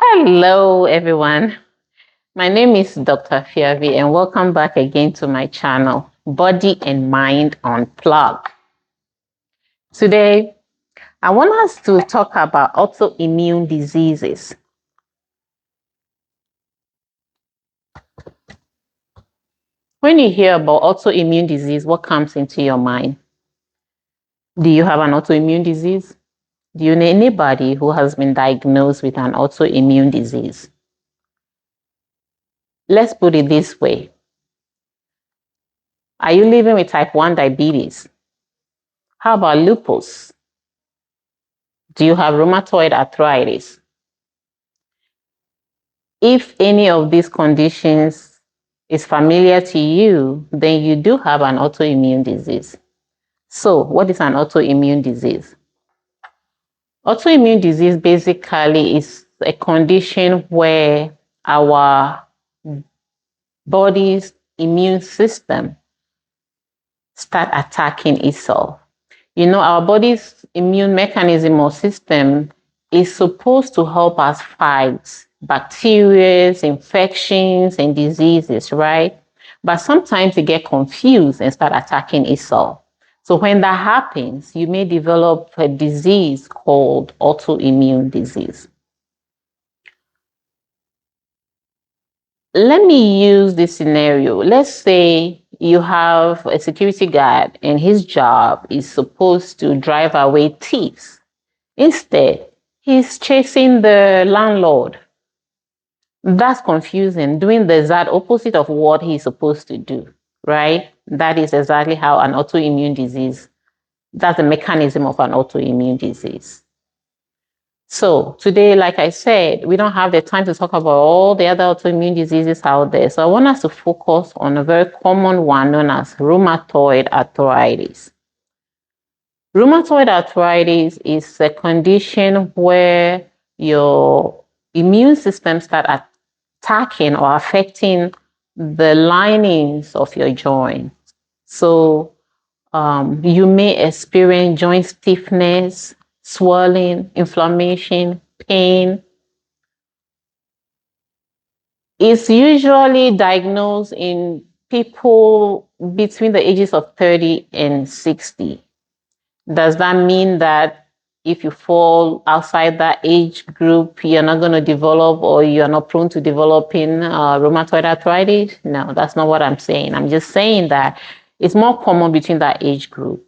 Hello, everyone. My name is Dr. Fiavi, and welcome back again to my channel, Body and Mind Unplugged. Today, I want us to talk about autoimmune diseases. When you hear about autoimmune disease, what comes into your mind? Do you have an autoimmune disease? Do you know anybody who has been diagnosed with an autoimmune disease? Let's put it this way. Are you living with type 1 diabetes? How about lupus? Do you have rheumatoid arthritis? If any of these conditions is familiar to you, then you do have an autoimmune disease. So, what is an autoimmune disease? Autoimmune disease basically is a condition where our body's immune system start attacking itself. You know, our body's immune mechanism or system is supposed to help us fight bacteria, infections, and diseases, right? But sometimes it get confused and start attacking itself. So when that happens, you may develop a disease called autoimmune disease. Let me use this scenario. Let's say you have a security guard and his job is supposed to drive away thieves. Instead, he's chasing the landlord. That's confusing, doing the exact opposite of what he's supposed to do, right? That is exactly how an autoimmune disease, that's the mechanism of an autoimmune disease. So today, like I said, we don't have the time to talk about all the other autoimmune diseases out there. So I want us to focus on a very common one known as rheumatoid arthritis. Rheumatoid arthritis is a condition where your immune system starts attacking or affecting the linings of your joints. So you may experience joint stiffness, swelling, inflammation, pain. It's usually diagnosed in people between the ages of 30 and 60. Does that mean that if you fall outside that age group, you're not going to develop or you're not prone to developing rheumatoid arthritis? No, that's not what I'm saying. I'm just saying that it's more common between that age group.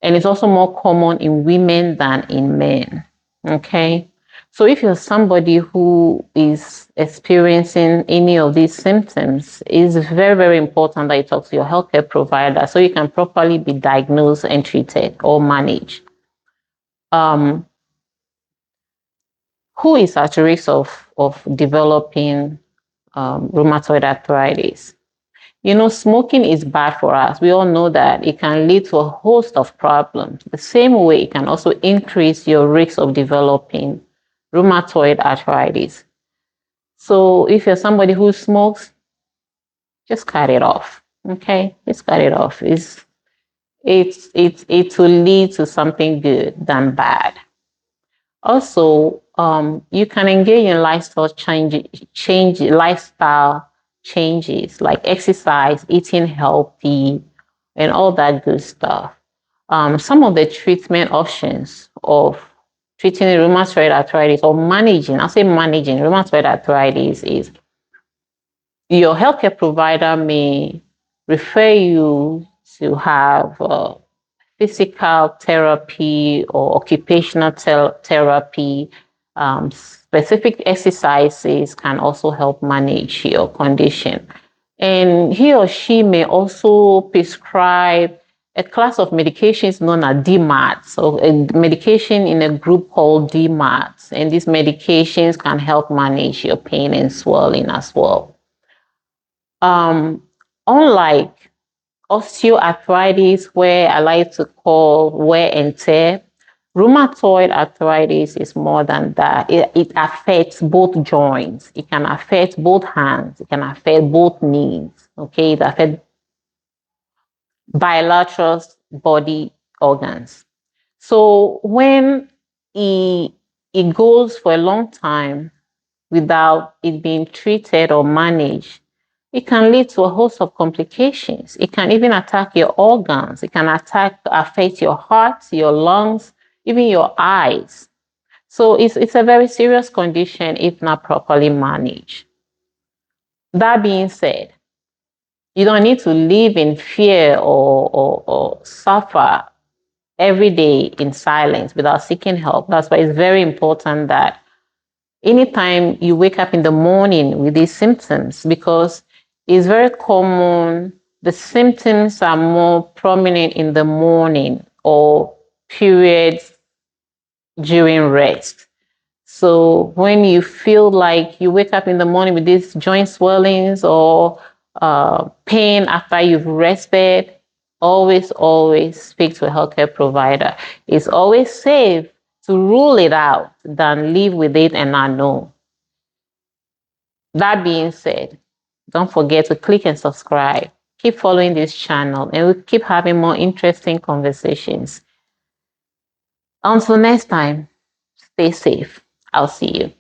And it's also more common in women than in men. Okay? So if you're somebody who is experiencing any of these symptoms, it's very, very important that you talk to your healthcare provider so you can properly be diagnosed and treated or managed. Who is at risk of developing rheumatoid arthritis? You know, smoking is bad for us. We all know that it can lead to a host of problems. The same way, it can also increase your risk of developing rheumatoid arthritis. So if you're somebody who smokes, just cut it off. Okay, just cut it off. It will lead to something good than bad. Also, you can engage in lifestyle changes like exercise, eating healthy, and all that good stuff. Some of the treatment options of treating rheumatoid arthritis or managing rheumatoid arthritis is your healthcare provider may refer you to have physical therapy or occupational therapy. Specific exercises can also help manage your condition. And he or she may also prescribe a class of medications known as DMARDs, so a medication in a group called DMARDs. And these medications can help manage your pain and swelling as well. Unlike osteoarthritis, where I like to call wear and tear, rheumatoid arthritis is more than that. It affects both joints. It can affect both hands. It can affect both knees. Okay, it affects bilateral body organs. So when it goes for a long time, without it being treated or managed, it can lead to a host of complications. It can even attack your organs. It can affect your heart, your lungs, even your eyes. So it's a very serious condition if not properly managed. That being said, you don't need to live in fear or suffer every day in silence without seeking help. That's why it's very important that anytime you wake up in the morning with these symptoms, because it's very common, the symptoms are more prominent in the morning or periods during rest. So when you feel like you wake up in the morning with these joint swellings or pain after you've rested, always speak to a healthcare provider. It's always safe to rule it out than live with it and not know. That being said, don't forget to click and subscribe. Keep following this channel and we'll keep having more interesting conversations. Until next time, stay safe. I'll see you.